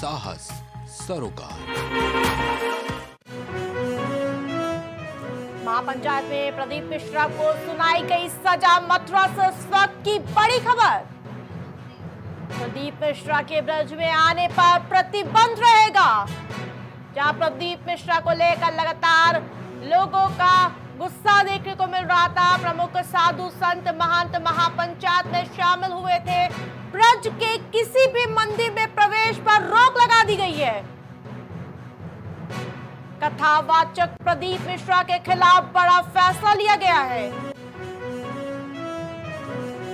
साहस सरोकार। महापंचायत में प्रदीप मिश्रा को सुनाई गई सजा। मथुरा से इस वक्त की बड़ी खबर। प्रदीप मिश्रा के ब्रज में आने पर प्रतिबंध रहेगा। जहां प्रदीप मिश्रा को लेकर लगातार लोगों का गुस्सा देखने को मिल रहा था। प्रमुख साधु संत महंत महापंचायत में शामिल हुए थे। ब्रज के किसी भी मंदिर में प्रवेश पर रोक लगा दी गई है। कथावाचक प्रदीप मिश्रा के खिलाफ बड़ा फैसला लिया गया है।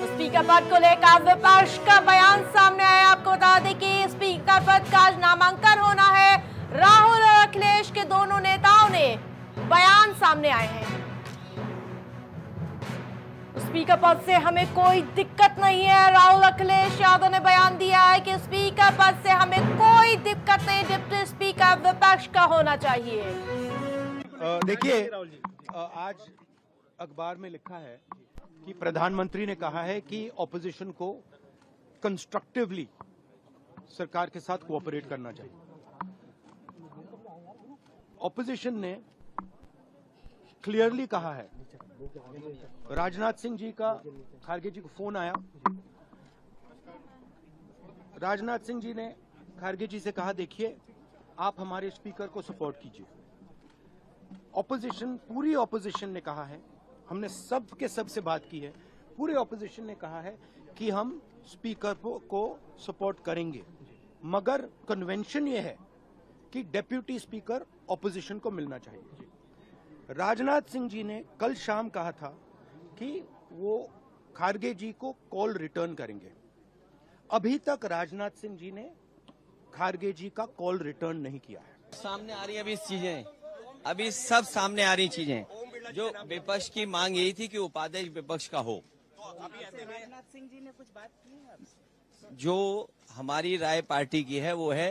स्पीकर पद को लेकर विपक्ष का बयान सामने आया। आपको बता दें कि स्पीकर पद का आज नामांकन होना है। राहुल और अखिलेश के दोनों नेताओं ने बयान सामने आए हैं। स्पीकर पद से हमें कोई दिक्कत नहीं है। राहुल अखिलेश यादव ने बयान दिया है कि स्पीकर पद से हमें कोई दिक्कत नहीं। डिप्टी स्पीकर विपक्ष का होना चाहिए। देखिए, आज अखबार में लिखा है कि प्रधानमंत्री ने कहा है कि ऑपोजिशन को कंस्ट्रक्टिवली सरकार के साथ कोऑपरेट करना चाहिए। ऑपोजिशन ने क्लियरली कहा है। राजनाथ सिंह जी का खारगे जी को फोन आया। राजनाथ सिंह जी ने खारगे जी से कहा, देखिए आप हमारे स्पीकर को सपोर्ट कीजिए। ऑपोजिशन, पूरी ऑपोजिशन ने कहा है, हमने सब के सब से बात की है, पूरे ऑपोजिशन ने कहा है कि हम स्पीकर को सपोर्ट करेंगे, मगर कन्वेंशन ये है कि डेप्यूटी स्पीकर ऑपोजिशन को मिलना चाहिए। राजनाथ सिंह जी ने कल शाम कहा था कि वो खारगे जी को कॉल रिटर्न करेंगे। अभी तक राजनाथ सिंह जी ने खारगे जी का कॉल रिटर्न नहीं किया है। सामने आ रही है अभी सब सामने आ रही चीजें। जो विपक्ष की मांग यही थी कि उपाध्यक्ष विपक्ष का हो। राजनाथ सिंह जी ने कुछ बात की है? जो हमारी राय पार्टी की है वो है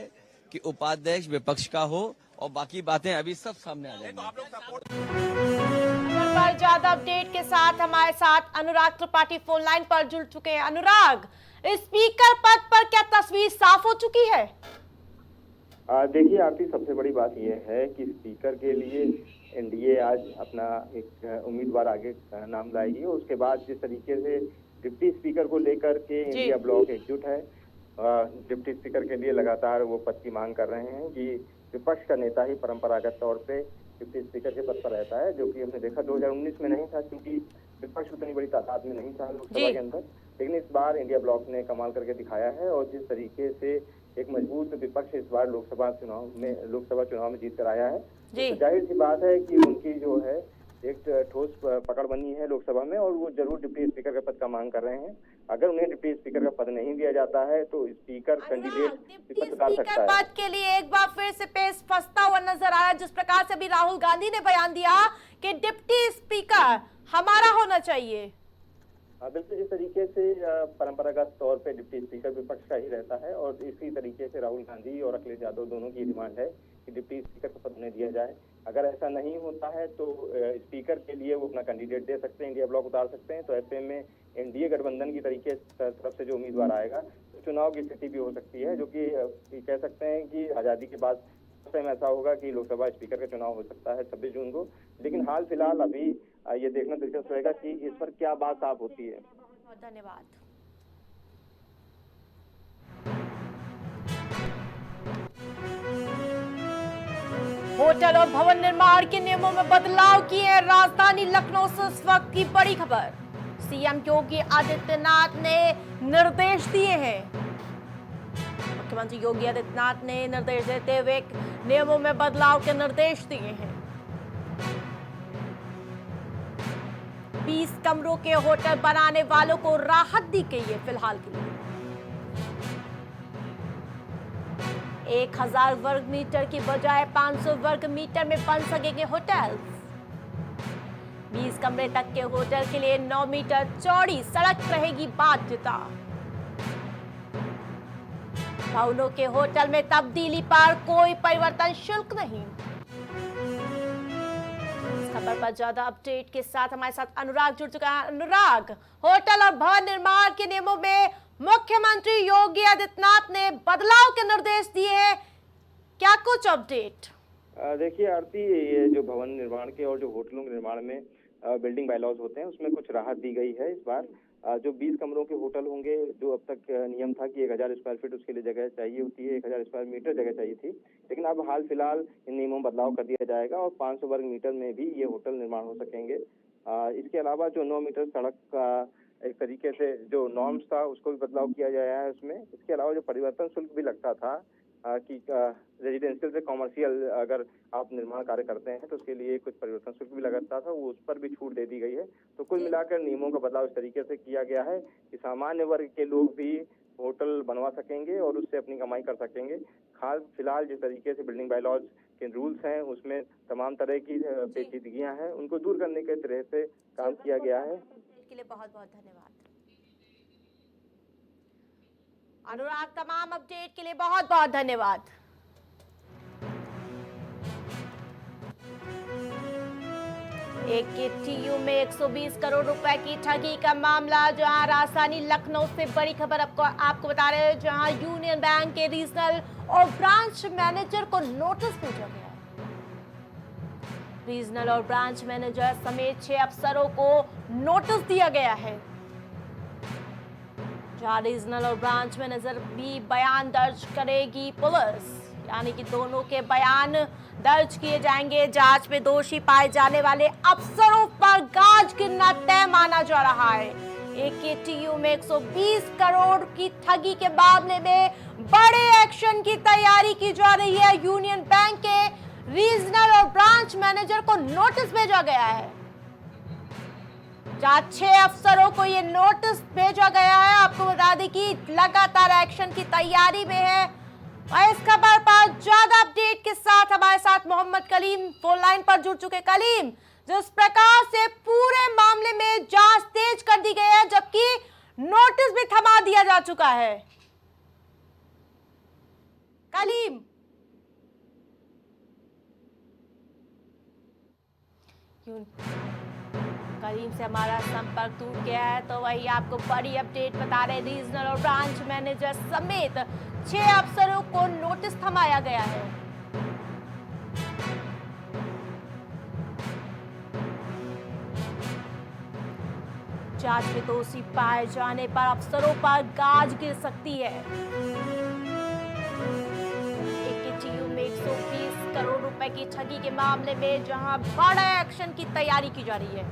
कि उपाध्यक्ष विपक्ष का हो और बाकी बातें अभी सब सामने आ जाएंगी। पर ज्यादा अपडेट के साथ हमारे साथ अनुराग त्रिपाठी फोन लाइन पर जुड़ चुके हैं। अनुराग, स्पीकर पद पर क्या तस्वीर साफ हो चुकी है? देखिए आरती, सबसे बड़ी बात यह है कि स्पीकर के लिए एनडीए आज अपना एक उम्मीदवार आगे नाम लाएगी। उसके बाद जिस तरीके से डिप्टी स्पीकर को लेकर के इंडिया ब्लॉक एकजुट है, डिप्टी स्पीकर के लिए लगातार वो पद की मांग कर रहे हैं कि विपक्ष का नेता ही परंपरागत तौर पे डिप्टी स्पीकर के पद पर रहता है, जो कि हमने देखा 2019 में नहीं था, क्योंकि विपक्ष उतनी बड़ी तादाद में नहीं था लोकसभा के अंदर। लेकिन इस बार इंडिया ब्लॉक ने कमाल करके दिखाया है और जिस तरीके से एक मजबूत विपक्ष इस बार लोकसभा चुनाव में जीत कर आया है, तो जाहिर सी बात है कि उनकी जो है एक ठोस पकड़ बनी है लोकसभा में और वो जरूर डिप्टी स्पीकर का पद का मांग कर रहे हैं। अगर उन्हें डिप्टी स्पीकर का पद नहीं दिया जाता है तो स्पीकर कैंडिडेट पद उतार सकता है। पद के लिए एक बार फिर से पेश फंसता हुआ नजर आ रहा है। जिस प्रकार से अभी राहुल गांधी ने बयान दिया कि डिप्टी स्पीकर हमारा होना चाहिए। बिल्कुल, जिस तरीके से परंपरागत तौर पे डिप्टी स्पीकर विपक्ष का ही रहता है और इसी तरीके से राहुल गांधी और अखिलेश यादव दोनों की डिमांड है कि डिप्टी स्पीकर का पद उन्हें दिया जाए। अगर ऐसा नहीं होता है तो स्पीकर के लिए वो अपना कैंडिडेट दे सकते हैं, इंडिया ब्लॉक उतार सकते हैं। तो ऐसे में एनडीए गठबंधन की तरीके तरफ से जो उम्मीदवार आएगा तो चुनाव की स्थिति भी हो सकती है, जो कि कह सकते हैं कि आजादी के बाद टाइम ऐसा होगा कि लोकसभा स्पीकर का चुनाव हो सकता है 26 जून को। लेकिन हाल फिलहाल अभी ये देखना दिलचस्प रहेगा कि इस पर क्या बात साफ होती है। धन्यवाद। होटल और भवन निर्माण के नियमों में बदलाव किए हैं। राजधानी लखनऊ से इस वक्त की बड़ी खबर। सीएम योगी आदित्यनाथ ने निर्देश दिए हैं। मुख्यमंत्री योगी आदित्यनाथ ने निर्देश देते हुए नियमों में बदलाव के निर्देश दिए हैं। 20 कमरों के होटल बनाने वालों को राहत दी गई है फिलहाल के लिए। 1000 वर्ग मीटर की बजाय 500 वर्ग मीटर में बन सकेंगे होटल। 20 कमरे तक के होटल के लिए 9 मीटर चौड़ी सड़क रहेगी बाध्यता। भवनों के होटल में तब्दीली पर कोई परिवर्तन शुल्क नहीं। इस खबर पर ज्यादा अपडेट के साथ हमारे साथ अनुराग जुड़ चुका है। अनुराग, होटल और भवन निर्माण के नियमों में मुख्यमंत्री योगी आदित्यनाथ ने बदलाव के निर्देश दिए हैं, क्या कुछ अपडेट? देखिए आरती, ये जो भवन निर्माण के और जो होटलों के निर्माण में बिल्डिंग बायलॉज होते हैं उसमें कुछ राहत दी गई है इस बार। जो 20 कमरों के होटल होंगे, जो अब तक नियम था कि 1000 स्क्वायर फीट उसके लिए जगह चाहिए होती है, 1000 स्क्वायर मीटर जगह चाहिए थी, लेकिन अब हाल फिलहाल इन नियमों में बदलाव कर दिया जाएगा और 500 वर्ग मीटर में भी ये होटल निर्माण हो सकेंगे। इसके अलावा जो 9 मीटर सड़क का एक तरीके से जो नॉर्म्स था उसको भी बदलाव किया गया है उसमें। इसके अलावा जो परिवर्तन शुल्क भी लगता था कि रेजिडेंशियल से कॉमर्शियल अगर आप निर्माण कार्य करते हैं तो उसके लिए कुछ परिवर्तन शुल्क भी लगता था, वो उस पर भी छूट दे दी गई है। तो कुल मिलाकर नियमों का बदलाव इस तरीके से किया गया है कि सामान्य वर्ग के लोग भी होटल बनवा सकेंगे और उससे अपनी कमाई कर सकेंगे। खास फिलहाल जिस तरीके से बिल्डिंग बायलॉज के रूल्स हैं उसमें तमाम तरह की पेचीदगियां हैं, उनको दूर करने के तरह से काम किया गया है। के लिए बहुत बहुत धन्यवाद अनुराग, तमाम अपडेट के लिए बहुत बहुत धन्यवाद। एक टीयू में 120 करोड़ रुपए की ठगी का मामला, जहां राजधानी लखनऊ से बड़ी खबर आपको बता रहे हैं, जहां यूनियन बैंक के रीजनल और ब्रांच मैनेजर को नोटिस भेजा गया है। रीजनल और ब्रांच मैनेजर समेत 6 अफसरों को नोटिस दिया गया है, जहां रीजनल और ब्रांच मैनेजर भी बयान दर्ज करेगी पुलिस, यानी कि दोनों के बयान दर्ज किए जाएंगे। जांच में दोषी पाए जाने वाले अफसरों पर गाज गिरना तय माना जा रहा है। एकेटीयू में 120 करोड़ की ठगी के मामले में बड़े एक्शन की तैयारी की जा रही है। यूनियन बैंक के रीजनल और ब्रांच मैनेजर को नोटिस भेजा गया है, जहां 6 अफसरों को ये नोटिस भेजा गया है। आपको बता दें कि लगातार एक्शन की तैयारी में है। और इस खबर पर ज्यादा अपडेट के साथ हमारे साथ मोहम्मद कलीम फोन लाइन पर जुड़ चुके। कलीम, जिस प्रकार से पूरे मामले में जांच तेज कर दी गई है, जबकि नोटिस भी थमा दिया जा चुका है। कलीम, करीम से हमारा संपर्क टूट गया है, तो वही आपको बड़ी अपडेट बता रहे। रीजनल और ब्रांच मैनेजर समेत 6 अफसरों को नोटिस थमाया गया है। जांच में दोषी पाए जाने पर अफसरों पर गाज गिर सकती है। एकेटीयू में 120 करोड़ रुपए की ठगी के मामले में जहां बड़ा एक्शन की तैयारी की जा रही है।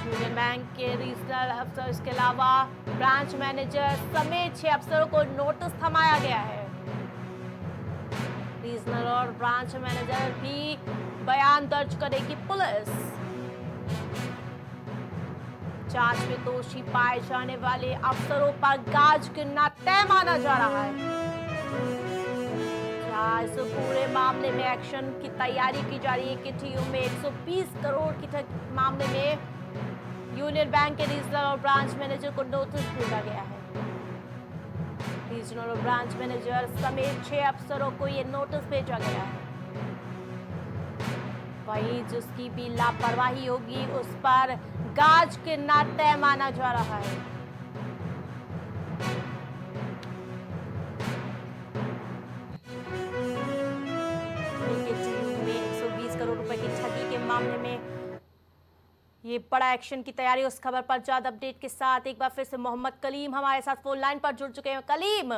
यूनियन बैंक के रीजनल अफसर, इसके अलावा ब्रांच मैनेजर समेत 6 अफसरों को नोटिस थमाया गया है। रीजनल और ब्रांच मैनेजर भी बयान दर्ज करेगी पुलिस। जांच में दोषी पाए जाने वाले अफसरों पर गाज गिरना तय माना जा रहा है। इस पूरे मामले में एक्शन की तैयारी की जा रही है कि टीयू में 120 करोड़ की ठगी मामले में यूनियन बैंक के रीजनल और ब्रांच मैनेजर को नोटिस भेजा गया है। रीजनल और ब्रांच मैनेजर समेत 6 अफसरों को ये नोटिस भेजा गया है। वही जिसकी भी लापरवाही होगी उस पर गाज गिरना तय माना जा रहा है। में 120 करोड़ रुपए की ठगी के मामले में ये बड़ा एक्शन की तैयारी। उस खबर पर ज्यादा अपडेट के साथ एक बार फिर से मोहम्मद कलीम हमारे साथ फोन लाइन पर जुड़ चुके हैं। कलीम,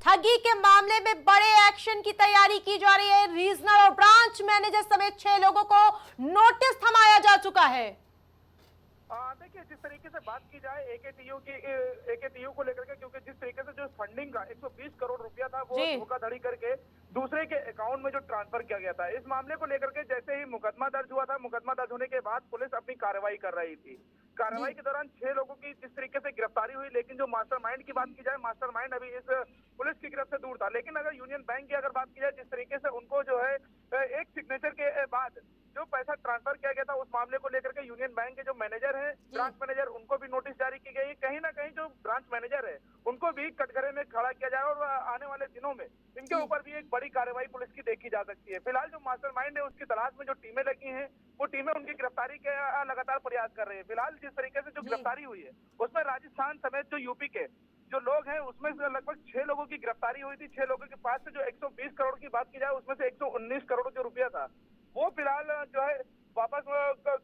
ठगी के मामले में बड़े एक्शन की तैयारी की जा रही है। रीजनल और ब्रांच मैनेजर समेत 6 लोगों को नोटिस थमाया जा चुका है। देखिए, जिस तरीके से बात की जाए एकेटीयू को लेकर के, क्योंकि जिस तरीके से जो फंडिंग का 120 करोड़ रुपया था वो धोखाधड़ी करके दूसरे के अकाउंट में जो ट्रांसफर किया गया था, इस मामले को लेकर के जैसे ही मुकदमा दर्ज हुआ था, मुकदमा दर्ज होने के बाद पुलिस अपनी कार्रवाई कर रही थी। कार्रवाई के दौरान 6 लोगों की जिस तरीके से गिरफ्तारी हुई, लेकिन जो मास्टरमाइंड की बात की जाए, मास्टरमाइंड अभी इस पुलिस की गिरफ्त से दूर था। लेकिन अगर यूनियन बैंक की अगर बात की जाए, जिस तरीके से उनको जो है एक सिग्नेचर के बाद जो पैसा ट्रांसफर किया गया था उस मामले को लेकर के यूनियन बैंक के जो मैनेजर हैं, ब्रांच मैनेजर, उनको भी नोटिस जारी की गई है। कहीं ना कहीं जो ब्रांच मैनेजर है उनको भी कटघरे में खड़ा किया जाए और आने वाले दिनों में इनके ऊपर भी एक बड़ी कार्रवाई पुलिस की देखी जा सकती है। फिलहाल जो मास्टरमाइंड है उसकी तलाश में जो टीमें लगी हैं, वो टीमें उनकी गिरफ्तारी के लगातार प्रयास कर रहे हैं। फिलहाल जिस तरीके से जो गिरफ्तारी हुई है उसमें राजस्थान समेत जो यूपी के जो लोग हैं उसमें से लगभग 6 लोगों की गिरफ्तारी हुई थी। 6 लोगों के पास से जो 120 करोड़ की बात की जाए उसमें से 119 करोड़ जो रुपया था वो फिलहाल जो है वापस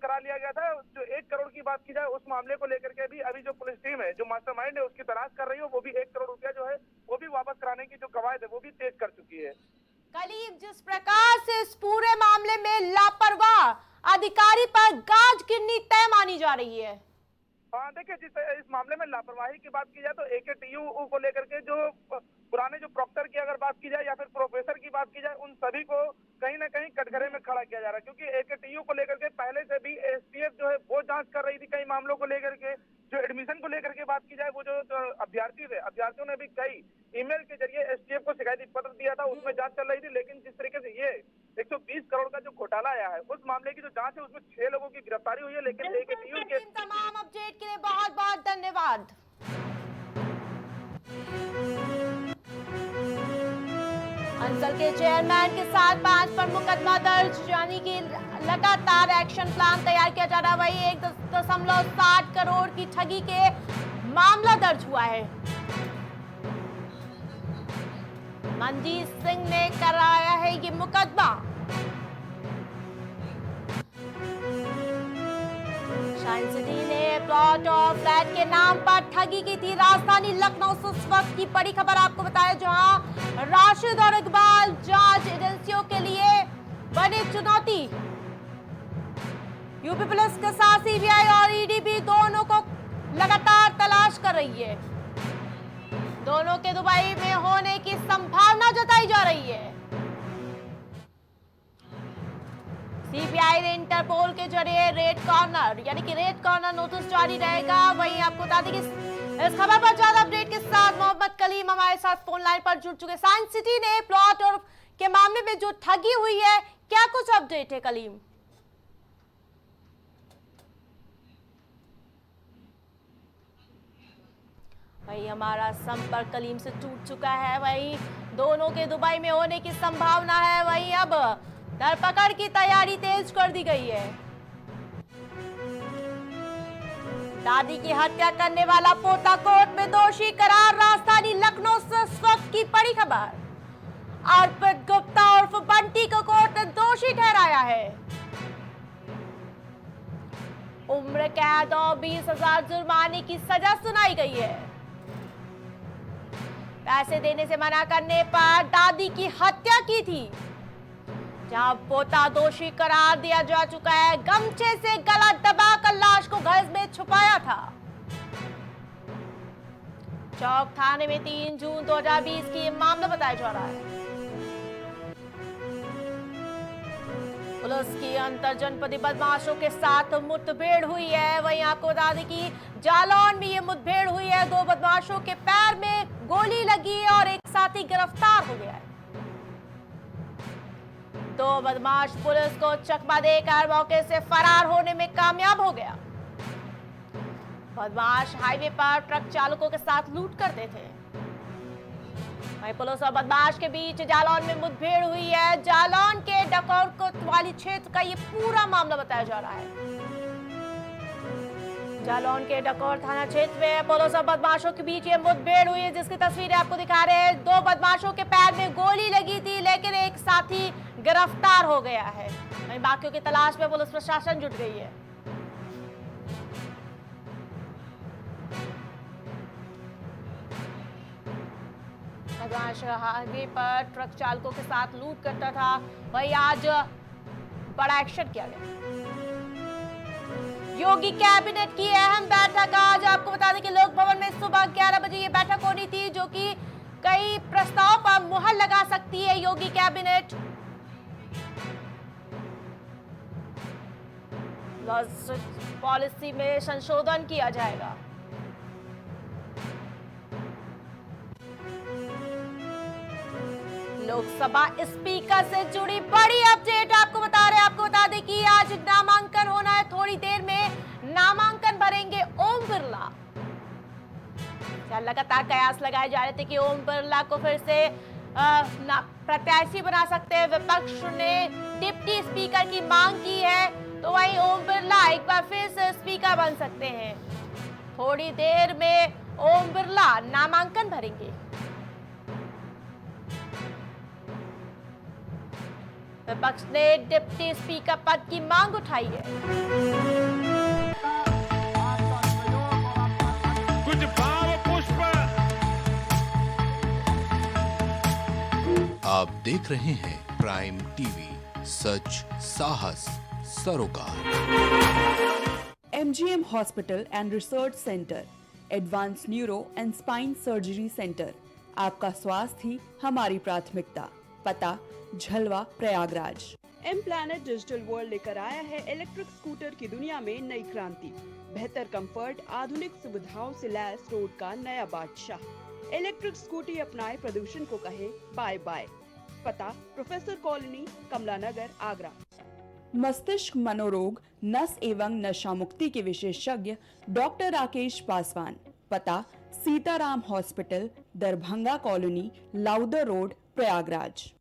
करा लिया गया था। जो 1 करोड़ की बात की जाए उस मामले को लेकर के भी अभी जो पुलिस टीम है, जो मास्टरमाइंड है, उसकी तलाश कर रही है। वो भी 1 करोड़ रुपया जो है वो भी वापस कराने की जो कवायद है वो भी तेज कर चुकी है। कलीम, जिस प्रकार से इस पूरे मामले में लापरवाह अधिकारी पर गाज गिरनी तय मानी जा रही है। हाँ देखिए, इस मामले में लापरवाही की बात की जाए तो एकेटीयू को लेकर के जो पुराने जो प्रॉक्टर की अगर बात की जाए या फिर प्रोफेसर की बात की जाए, उन सभी को कहीं ना कहीं कटघरे में खड़ा किया जा रहा है। क्योंकि एकेटीयू को लेकर के पहले से भी एसटीएफ जो है वो जांच कर रही थी कई मामलों को लेकर के। जो एडमिशन को लेकर के बात की जाए, वो जो अभ्यर्थी थे, अभ्यर्थियों ने भी कई ईमेल के जरिए एसटीएफ को शिकायती पत्र दिया था, उसमें जांच चल रही थी। लेकिन जिस तरीके से ये 120 करोड़ का जो घोटाला आया है उस मामले की जो जांच है उसमें 6 लोगों की गिरफ्तारी हुई है। लेकिन एकेटीयू के तमाम अपडेट के लिए बहुत बहुत धन्यवाद। अंचल के चेयरमैन के साथ 5 पर मुकदमा दर्ज, यानी कि लगातार एक्शन प्लान तैयार किया जा रहा है। वही 1.60 करोड़ की ठगी के मामला दर्ज हुआ है। मनजीत सिंह ने कराया है ये मुकदमा। शाइन सिटी ने प्लॉट और फ्लैट के नाम पर ठगी की थी। राजधानी लखनऊ से उस वक्त की बड़ी खबर आपको बताया, जहां राशिद और इकबाल जांच एजेंसियों के लिए बनी चुनौती। यूपी पुलिस के साथ सीबीआई और ईडी भी दोनों को लगातार तलाश कर रही है। दोनों के दुबई में होने की संभावना जताई जा रही है। सीबीआई ने इंटरपोल के जरिए रेड कॉर्नर, यानी कि रेड कॉर्नर नोटिस जारी रहेगा। वहीं आपको बता दें कि इस खबर पर ज्यादा अपडेट के साथ मोहम्मद कलीम हमारे साथ फोन लाइन पर जुड़ चुके। साइंस सिटी ने प्लॉट और के मामले में जो ठगी हुई है, क्या कुछ अपडेट है कलीम? वही हमारा संपर्क कलीम से टूट चुका है। वही दोनों के दुबई में होने की संभावना है। वही अब धरपकड़ की तैयारी तेज कर दी गई है। दादी की हत्या करने वाला पोता कोर्ट में दोषी करार। राजधानी लखनऊ से इस वक्त की बड़ी खबर, अर्पित गुप्ता उर्फ बंटी को कोर्ट ने दोषी ठहराया है। उम्र कैद और 20,000 जुर्माने की सजा सुनाई गई है। पैसे देने से मना करने पर दादी की हत्या की थी, जहां पोता दोषी करार दिया जा चुका है। गमछे से गला दबाकर लाश को घर में छुपाया था। चौक थाने में 3 जून 2020 की मामला बताया जा रहा है। पुलिस की अंतर जनपदी बदमाशों के साथ मुठभेड़ हुई है। वहीं आपको बता दें कि जालौन में ये मुठभेड़ हुई है। 2 बदमाशों के पैर में गोली लगी और एक साथी गिरफ्तार हो गया है। 2 बदमाश पुलिस को चकमा देकर मौके से फरार होने में कामयाब हो गया। बदमाश हाईवे पर ट्रक चालकों के साथ लूट करते थे। वहीं पुलिस और बदमाश के बीच जालौन में मुठभेड़ हुई है। जालौन के डकौर कोतवाली क्षेत्र का ये पूरा मामला बताया जा रहा है। जालौन के डकौर थाना क्षेत्र में पुलिस और बदमाशों के बीच ये मुठभेड़ हुई है, जिसकी तस्वीरें आपको दिखा रहे हैं। 2 बदमाशों के पैर में गोली लगी थी, लेकिन एक साथी गिरफ्तार हो गया है। वहीं बाकियों की तलाश में पुलिस प्रशासन जुट गई है। बदमाश हाईवे पर ट्रक चालकों के साथ लूट करता था। वहीं आज बड़ा एक्शन किया गया। योगी कैबिनेट की अहम बैठक आज, आपको बता दें कि लोक भवन में सुबह 11 बजे ये बैठक होनी थी, जो कि कई प्रस्ताव पर मुहर लगा सकती है योगी कैबिनेट। पॉलिसी में संशोधन किया जाएगा। लोकसभा स्पीकर से जुड़ी बड़ी अपडेट आपको बता दें कि आज नामांकन होना है। थोड़ी देर में नामांकन भरेंगे ओम बिरला। लगातार कयास लगाए जा रहे थे कि ओम बिरला को फिर से प्रत्याशी बना सकते हैं। विपक्ष ने डिप्टी स्पीकर की मांग की है, तो वहीं ओम बिरला एक बार फिर से स्पीकर बन सकते हैं। थोड़ी देर में ओम बिरला नामांकन भरेंगे। विपक्ष ने डिप्टी स्पीकर पद की मांग उठाई है। कुछ भाव पुष्प। आप देख रहे हैं प्राइम टीवी, सच साहस सरोकार। MGM hospital and research centre, advance neuro and spine surgery centre. आपका स्वास्थ्य ही हमारी प्राथमिकता। पता Jhalwa Prayagraj. M planet digital world लेकर आया है इलेक्ट्रिक स्कूटर की दुनिया में नई क्रांति। बेहतर कंफर्ट, आधुनिक सुविधाओं से लैस रोड का नया बादशाह। इलेक्ट्रिक स्कूटी अपनाए, प्रदूषण को कहे बाय बाय। पता प्रोफेसर कॉलोनी, कमला नगर, आगरा। मस्तिष्क मनोरोग, नस एवं नशा मुक्ति के विशेषज्ञ डॉक्टर राकेश पासवान। पता Sitaram hospital, Darbhanga colony, Lowther road, Prayagraj.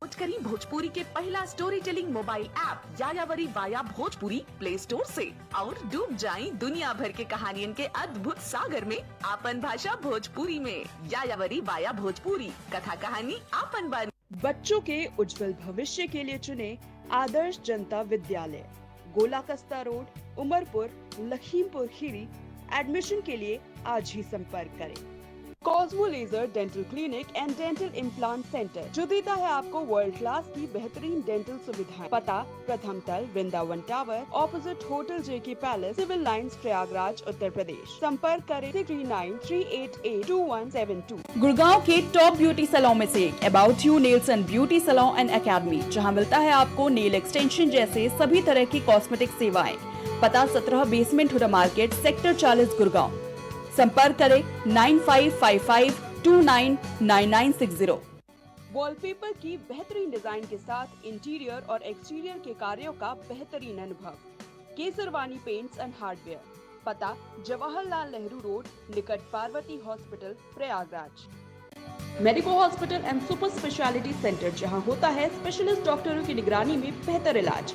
करी भोजपुरी के पहला story telling mobile app Yayavari via Bhojpuri play store से और डूब जाएं दुनिया भर के कहानियन के अद्भुत सागर में आपन भाषा भोजपुरी में। यायावरी वाया भोजपुरी, कथा कहानी आपन बानी। बच्चों के उज्जवल भविष्य के लिए चुने आदर्श जनता विद्यालय, गोला कस्ता रोड, उमरपुर, लखीमपुर खीरी। एडमिशन के लिए आज ही संपर्क करें। Cosmo laser dental clinic and dental implant centre, जो देता है आपको वर्ल्ड क्लास की बेहतरीन डेंटल सुविधाएं। पता प्रथम तल, Vrindavan tower, opposite hotel JK palace, civil lines, Prayagraj, Uttar Pradesh. संपर्क करें 3938822172। गुड़गांव के टॉप ब्यूटी सैलून में से एक about you nails and beauty salon and academy, जहां मिलता है आपको नेल एक्सटेंशन जैसे सभी तरह की कॉस्मेटिक सेवाएं। पता 17 basement Huda market, sector 40, Gurgaon. संपर्क करें 9555299960। वॉलपेपर की बेहतरीन डिजाइन के साथ इंटीरियर और एक्सटीरियर के कार्यों का बेहतरीन अनुभव। Kesarwani paints and hardware. पता जवाहरलाल नेहरू रोड, निकट Parvati hospital, Prayagraj. Medico hospital and super speciality centre, जहां होता है स्पेशलिस्ट डॉक्टरों की निगरानी में बेहतर इलाज।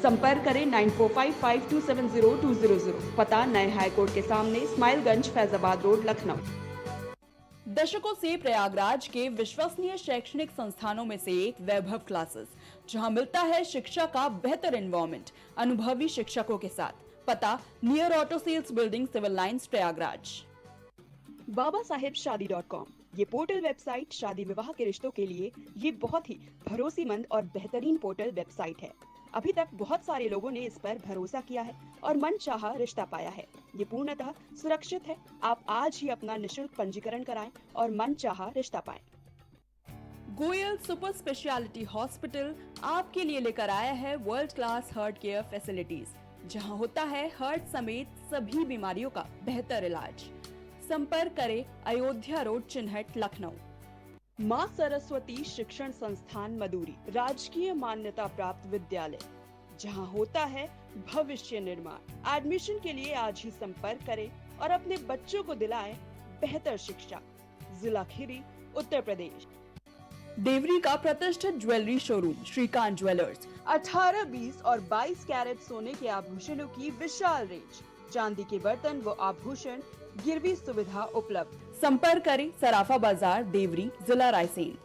संपर्क करें 9455270200। पता नए हाईकोर्ट के सामने, स्माइलगंज, फैजाबाद रोड, लखनऊ। दशकों से प्रयागराज के विश्वसनीय शैक्षणिक संस्थानों में से एक वैभव क्लासेस, जहां मिलता है शिक्षा का बेहतर एनवायरनमेंट अनुभवी शिक्षकों के साथ। पता near auto sales building, civil lines, Prayagraj. babasahebshadi.com, ये पोर्टल वेबसाइट शादी विवाह के रिश्तों के लिए ये बहुत ही भरोसेमंद और बेहतरीन पोर्टल वेबसाइट है। अभी तक बहुत सारे लोगों ने इस पर भरोसा किया है और मनचाहा रिश्ता पाया है। ये पूर्णतः सुरक्षित है। आप आज ही अपना निशुल्क पंजीकरण कराएं और मनचाहा रिश्ता पाएं। गोयल सुपर स्पेशलिटी हॉस्पिटल आपके लिए लेकर आया है world class heart care facilities, जहां होता है हार्ट समेत सभी बीमारियों का बेहतर इलाज। संपर्क करें अयोध्या रोड, चिन्हट, लखनऊ। माँ सरस्वती शिक्षण संस्थान मदुरी, राजकीय मान्यता प्राप्त विद्यालय, जहां होता है भविष्य निर्माण। एडमिशन के लिए आज ही संपर्क करें और अपने बच्चों को दिलाएं बेहतर शिक्षा। जिला खीरी, उत्तर प्रदेश। देवरी का प्रतिष्ठित ज्वेलरी शोरूम श्रीकांत ज्वेलर्स, 18, 20 और 22 कैरेट सोने के आभूषणों की विशाल रेंज, चांदी के बर्तन व आभूषण, गिरवी सुविधा उपलब्ध। संपर्क करें सराफा बाजार, देवरी, जिला रायसेन।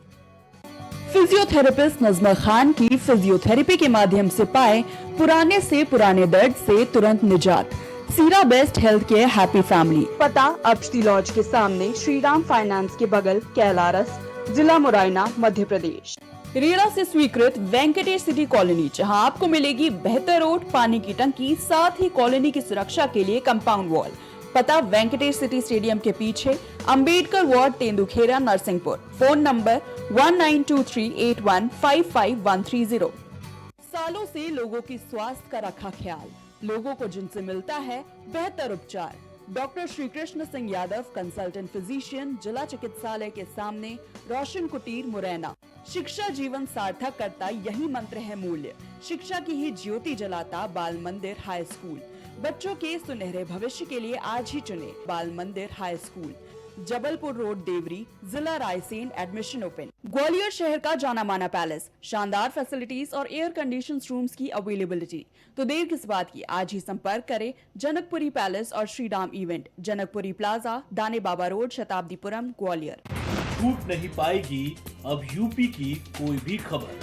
फिजियोथेरेपिस्ट नजमा खान की फिजियोथेरेपी के माध्यम से पाए पुराने से पुराने दर्द से तुरंत निजात। सीरा best health care happy family. पता अप्सटी लॉज के सामने, श्रीराम फाइनेंस के बगल, कैलारस, जिला मुरैना, मध्य प्रदेश। रेरा से स्वीकृत वेंकटेश सिटी कॉलोनी, जहां आपको मिलेगी बेहतर रोड, पानी की टंकी, साथ ही कॉलोनी की सुरक्षा के लिए कंपाउंड वॉल। पता वेंकटेश सिटी स्टेडियम के पीछे, Ambedkar ward, Tendukheda, Narsinghpur. Phone number 192381553130। सालों से लोगों की स्वास्थ्य का रखा ख्याल, लोगों को जिनसे मिलता है बेहतर उपचार। Doctor Shri Krishna Singh Yadav, consultant physician, जिला चिकित्सालय के सामने, रोशन कुटीर, मुरैना। शिक्षा जीवन सार्थक करता यही मंत्र है मूल्य। शिक्षा की ही ज्योति जलाता बाल मंदिर हाई स्कूल। बच्चों के सुनहरे भविष्य के लिए आज ही चुने Bal Mandir high school. Jabalpur road, Deori, जिला रायसेन। Admission open. ग्वालियर शहर का जाना माना पैलेस, शानदार फैसिलिटीज और एयर कंडीशन रूम्स की अवेलेबिलिटी। तो देर किस बात की, आज ही संपर्क करें जनकपुरी पैलेस और श्रीराम इवेंट, जनकपुरी प्लाजा, दाने बाबा रोड, शताब्दीपुरम, ग्वालियर। छूट नहीं पाएगी अब यूपी की कोई भी खबर।